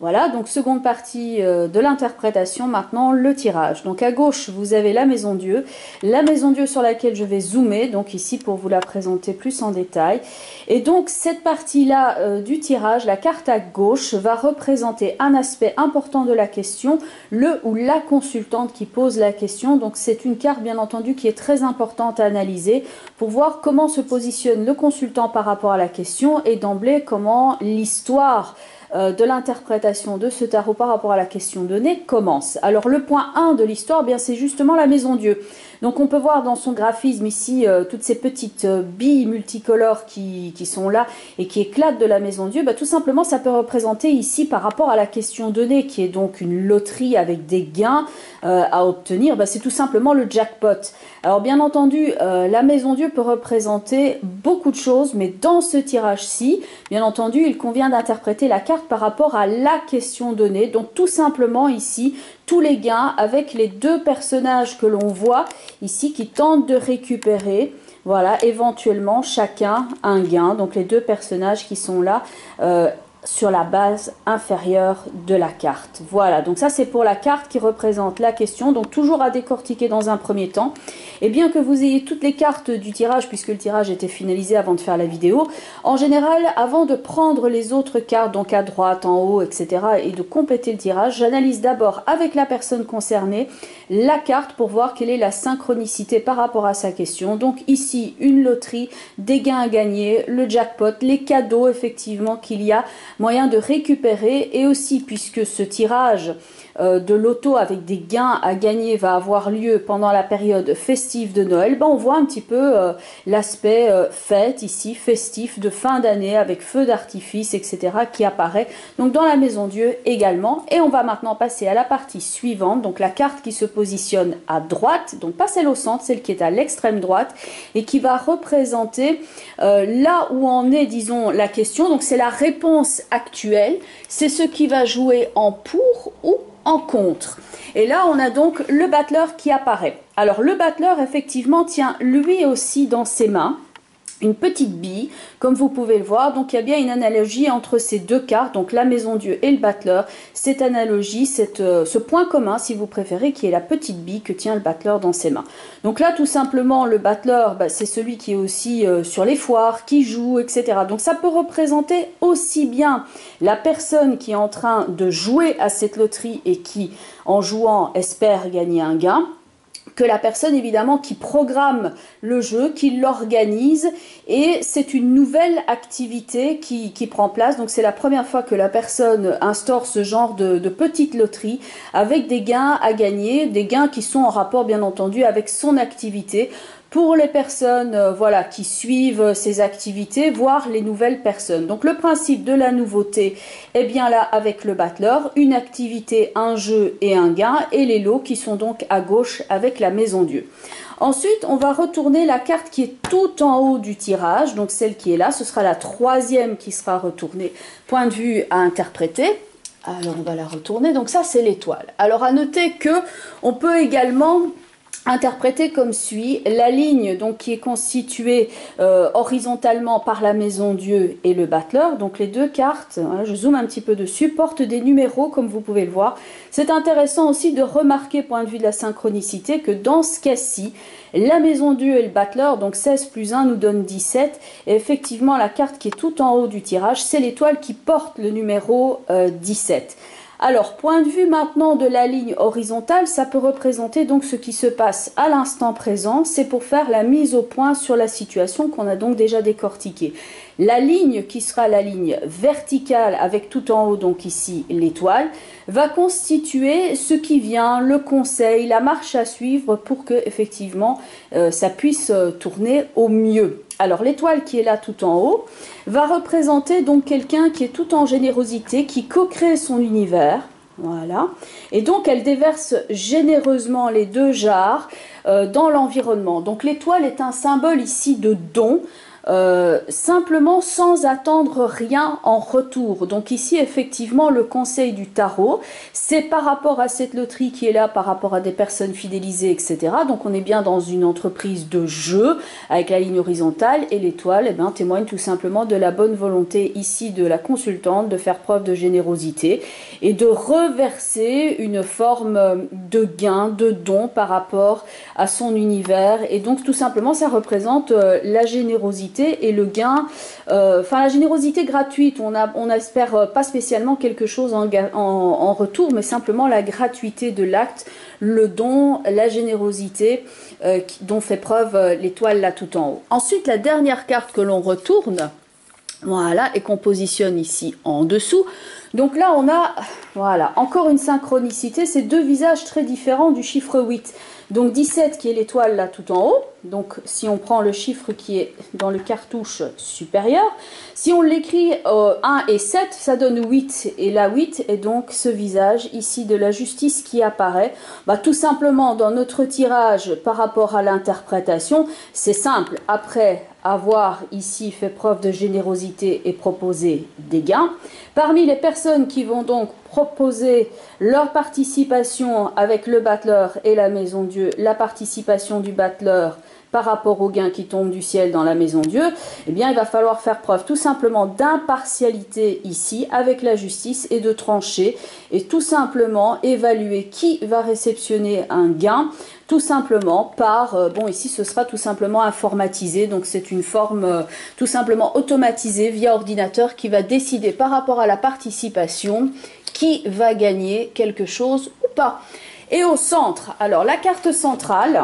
Voilà, donc seconde partie de l'interprétation, maintenant le tirage. Donc à gauche, vous avez la maison Dieu sur laquelle je vais zoomer, donc ici pour vous la présenter plus en détail. Et donc cette partie-là du tirage, la carte à gauche, va représenter un aspect important de la question, le ou la consultante qui pose la question. Donc c'est une carte bien entendu qui est très importante à analyser pour voir comment se positionne le consultant par rapport à la question et d'emblée comment l'histoire de l'interprétation de ce tarot par rapport à la question donnée commence. Alors le point 1 de l'histoire, bien c'est justement la maison Dieu. Donc on peut voir dans son graphisme ici toutes ces petites billes multicolores qui sont là et qui éclatent de la maison Dieu. Bah, tout simplement ça peut représenter ici par rapport à la question donnée qui est donc une loterie avec des gains à obtenir. Bah, c'est tout simplement le jackpot. Alors bien entendu la maison Dieu peut représenter beaucoup de choses, mais dans ce tirage-ci, bien entendu il convient d'interpréter la carte par rapport à la question donnée. Donc tout simplement ici tous les gains avec les deux personnages que l'on voit ici qui tentent de récupérer, voilà, éventuellement chacun un gain. Donc les deux personnages qui sont là sur la base inférieure de la carte. Voilà, donc ça c'est pour la carte qui représente la question, donc toujours à décortiquer dans un premier temps. Et bien que vous ayez toutes les cartes du tirage, puisque le tirage était finalisé avant de faire la vidéo, en général, avant de prendre les autres cartes, donc à droite, en haut, etc., et de compléter le tirage, j'analyse d'abord avec la personne concernée la carte pour voir quelle est la synchronicité par rapport à sa question. Donc ici, une loterie, des gains à gagner, le jackpot, les cadeaux effectivement qu'il y a moyen de récupérer, et aussi puisque ce tirage de loto avec des gains à gagner va avoir lieu pendant la période festive de Noël, ben on voit un petit peu l'aspect fête ici, festif de fin d'année avec feu d'artifice, etc. qui apparaît donc dans la maison Dieu également. Et on va maintenant passer à la partie suivante, donc la carte qui se positionne à droite, donc pas celle au centre, celle qui est à l'extrême droite et qui va représenter là où en est, disons, la question. Donc c'est la réponse actuelle, c'est ce qui va jouer en pour ou en contre. Et là, on a donc le battleur qui apparaît. Alors, le battleur, effectivement, tient lui aussi dans ses mains une petite bille, comme vous pouvez le voir. Donc il y a bien une analogie entre ces deux cartes, donc la maison Dieu et le battleur. Cette analogie, ce point commun, si vous préférez, qui est la petite bille que tient le battleur dans ses mains. Donc là, tout simplement, le battleur, bah, c'est celui qui est aussi sur les foires, qui joue, etc. Donc ça peut représenter aussi bien la personne qui est en train de jouer à cette loterie et qui, en jouant, espère gagner un gain, que la personne évidemment qui programme le jeu, qui l'organise, et c'est une nouvelle activité qui prend place. Donc c'est la première fois que la personne instaure ce genre de petite loterie avec des gains à gagner, des gains qui sont en rapport bien entendu avec son activité. Pour les personnes voilà, qui suivent ces activités, voire les nouvelles personnes. Donc le principe de la nouveauté est bien là avec le battleur, une activité, un jeu et un gain, et les lots qui sont donc à gauche avec la maison Dieu. Ensuite, on va retourner la carte qui est tout en haut du tirage, donc celle qui est là, ce sera la troisième qui sera retournée, point de vue à interpréter. Alors on va la retourner, donc ça c'est l'étoile. Alors à noter que on peut également interprété comme suit, la ligne donc qui est constituée horizontalement par la maison Dieu et le battleur, donc les deux cartes, voilà, je zoome un petit peu dessus, portent des numéros comme vous pouvez le voir. C'est intéressant aussi de remarquer, point de vue de la synchronicité, que dans ce cas-ci, la maison Dieu et le battleur, donc 16 plus 1 nous donne 17, et effectivement la carte qui est tout en haut du tirage, c'est l'étoile qui porte le numéro 17. Alors, point de vue maintenant de la ligne horizontale, ça peut représenter donc ce qui se passe à l'instant présent. C'est pour faire la mise au point sur la situation qu'on a donc déjà décortiquée. La ligne qui sera la ligne verticale avec tout en haut, donc ici l'étoile, va constituer ce qui vient, le conseil, la marche à suivre pour que effectivement ça puisse tourner au mieux. Alors l'étoile qui est là tout en haut va représenter donc quelqu'un qui est tout en générosité, qui co-crée son univers. Voilà. Et donc elle déverse généreusement les deux jarres dans l'environnement. Donc l'étoile est un symbole ici de don. simplement sans attendre rien en retour. Donc ici, effectivement, le conseil du tarot, c'est par rapport à cette loterie qui est là, par rapport à des personnes fidélisées, etc. Donc on est bien dans une entreprise de jeu, avec la ligne horizontale, et l'étoile, eh bien, témoigne tout simplement de la bonne volonté ici de la consultante de faire preuve de générosité et de reverser une forme de gain, de don par rapport à son univers. Et donc tout simplement, ça représente la générosité et le gain, enfin la générosité gratuite, on espère pas spécialement quelque chose en retour, mais simplement la gratuité de l'acte, le don, la générosité dont fait preuve l'étoile là tout en haut. Ensuite, la dernière carte que l'on retourne, voilà, et qu'on positionne ici en dessous. Donc là, on a, voilà, encore une synchronicité, c'est deux visages très différents du chiffre 8. Donc 17 qui est l'étoile là tout en haut, donc si on prend le chiffre qui est dans le cartouche supérieur, si on l'écrit 1 et 7, ça donne 8, et la 8 est donc ce visage ici de la justice qui apparaît. Bah, tout simplement dans notre tirage par rapport à l'interprétation, c'est simple, après avoir ici fait preuve de générosité et proposé des gains, parmi les personnes qui vont donc proposer leur participation avec le battleur et la maison Dieu, la participation du battleur par rapport aux gains qui tombent du ciel dans la maison Dieu, eh bien il va falloir faire preuve tout simplement d'impartialité ici avec la justice et de trancher et tout simplement évaluer qui va réceptionner un gain, tout simplement par, bon ici ce sera tout simplement informatisé, donc c'est une forme tout simplement automatisée via ordinateur qui va décider par rapport à la participation qui va gagner quelque chose ou pas. Et au centre, alors la carte centrale,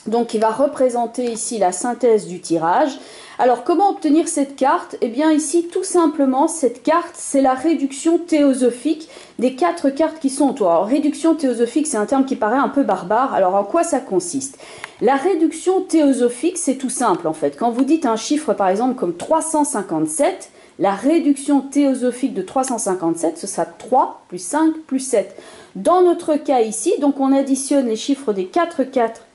donc qui va représenter ici la synthèse du tirage. Alors comment obtenir cette carte? Eh bien ici tout simplement cette carte c'est la réduction théosophique des 4 cartes qui sont autour. Alors réduction théosophique c'est un terme qui paraît un peu barbare, alors en quoi ça consiste? La réduction théosophique c'est tout simple en fait. Quand vous dites un chiffre par exemple comme 357, la réduction théosophique de 357 ce sera 3 plus 5 plus 7. Dans notre cas ici, donc on additionne les chiffres des 4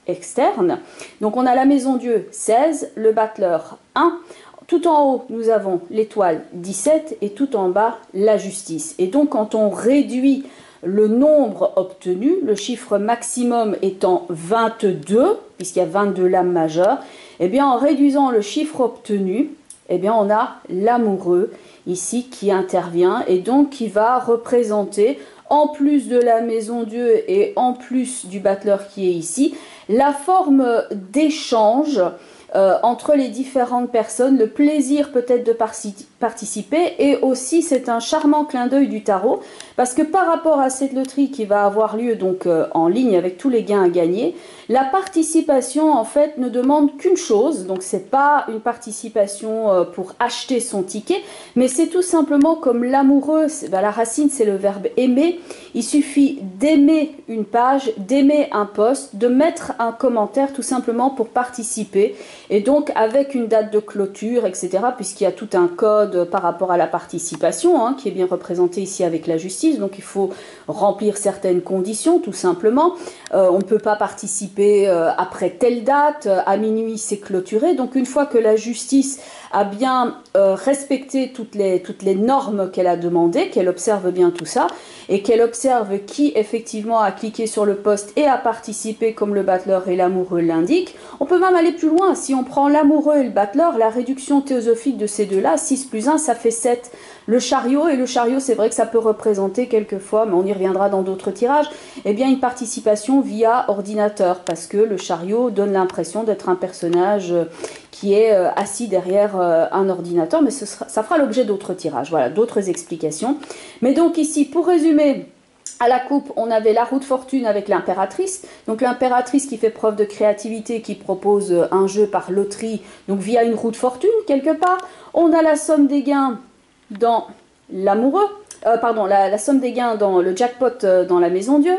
externes. Donc on a la maison Dieu 16, le battleur 1. Tout en haut, nous avons l'étoile 17 et tout en bas, la justice. Et donc quand on réduit le nombre obtenu, le chiffre maximum étant 22, puisqu'il y a 22 lames majeures, et bien en réduisant le chiffre obtenu, eh bien on a l'amoureux ici qui intervient et donc qui va représenter, en plus de la maison Dieu et en plus du battleur qui est ici, la forme d'échange entre les différentes personnes, le plaisir peut-être de participer, et aussi c'est un charmant clin d'œil du tarot, parce que par rapport à cette loterie qui va avoir lieu donc en ligne avec tous les gains à gagner, la participation en fait ne demande qu'une chose, donc c'est pas une participation pour acheter son ticket, mais c'est tout simplement comme l'amoureux, la racine c'est le verbe aimer, il suffit d'aimer une page, d'aimer un post, de mettre un commentaire tout simplement pour participer, et donc avec une date de clôture, etc., puisqu'il y a tout un code par rapport à la participation, hein, qui est bien représenté ici avec la justice, donc il faut remplir certaines conditions tout simplement. On ne peut pas participer après telle date, à minuit c'est clôturé, donc une fois que la justice a bien respecté toutes les normes qu'elle a demandées, qu'elle observe bien tout ça, et qu'elle observe qui effectivement a cliqué sur le post et a participé comme le battleur et l'amoureux l'indiquent, on peut même aller plus loin. Si on prend l'amoureux et le battleur, la réduction théosophique de ces deux-là, 6 plus 1, ça fait 7. Le chariot, et le chariot c'est vrai que ça peut représenter quelquefois, mais on y reviendra dans d'autres tirages, eh bien une participation via ordinateur, parce que le chariot donne l'impression d'être un personnage qui est assis derrière un ordinateur, mais ça fera l'objet d'autres tirages, voilà, d'autres explications. Mais donc ici, pour résumer, à la coupe, on avait la roue de fortune avec l'impératrice. Donc l'impératrice qui fait preuve de créativité, qui propose un jeu par loterie, donc via une roue de fortune quelque part. On a la somme des gains dans l'amoureux, la somme des gains dans le jackpot dans la maison Dieu.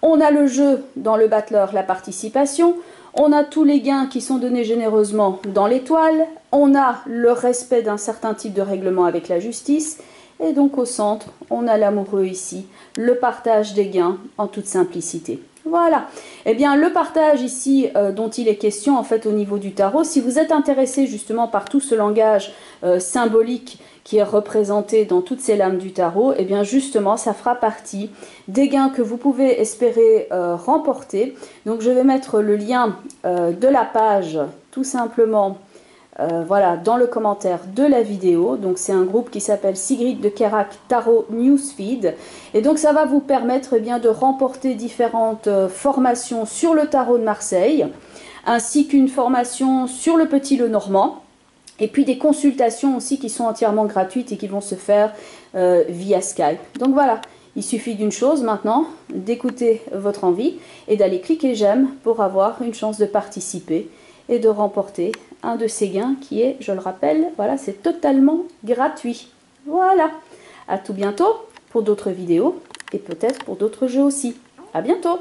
On a le jeu dans le battleur, la participation. On a tous les gains qui sont donnés généreusement dans l'étoile. On a le respect d'un certain type de règlement avec la justice. Et donc au centre, on a l'amoureux ici, le partage des gains en toute simplicité. Voilà. Eh bien, le partage ici dont il est question en fait au niveau du tarot, si vous êtes intéressé justement par tout ce langage symbolique qui est représenté dans toutes ces lames du tarot, eh bien justement, ça fera partie des gains que vous pouvez espérer remporter. Donc, je vais mettre le lien de la page tout simplement voilà, dans le commentaire de la vidéo. Donc c'est un groupe qui s'appelle Sigrid de Kerak Tarot Newsfeed. Et donc ça va vous permettre bien de remporter différentes formations sur le tarot de Marseille, ainsi qu'une formation sur le Petit Lenormand. Et puis des consultations aussi qui sont entièrement gratuites et qui vont se faire via Skype. Donc voilà, il suffit d'une chose maintenant, d'écouter votre envie et d'aller cliquer j'aime pour avoir une chance de participer et de remporter un de ces gains qui est, je le rappelle, voilà, c'est totalement gratuit. Voilà, à tout bientôt pour d'autres vidéos et peut-être pour d'autres jeux aussi. À bientôt!